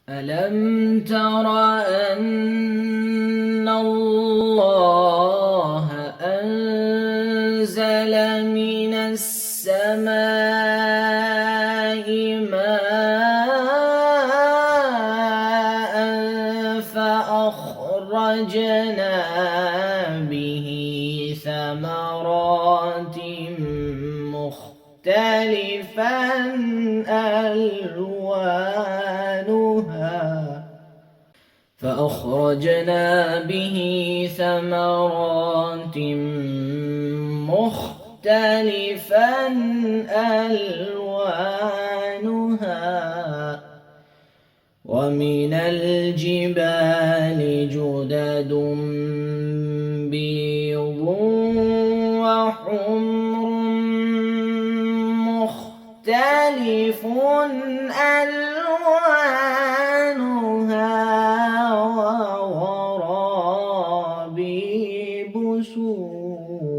ألم تر أن الله أنزل من السماء ماء فأخرجنا به ثمرات مختلفا ألوانها ومن الجبال جدد بيض وحمر مختلف ألوانها وغرابيب سود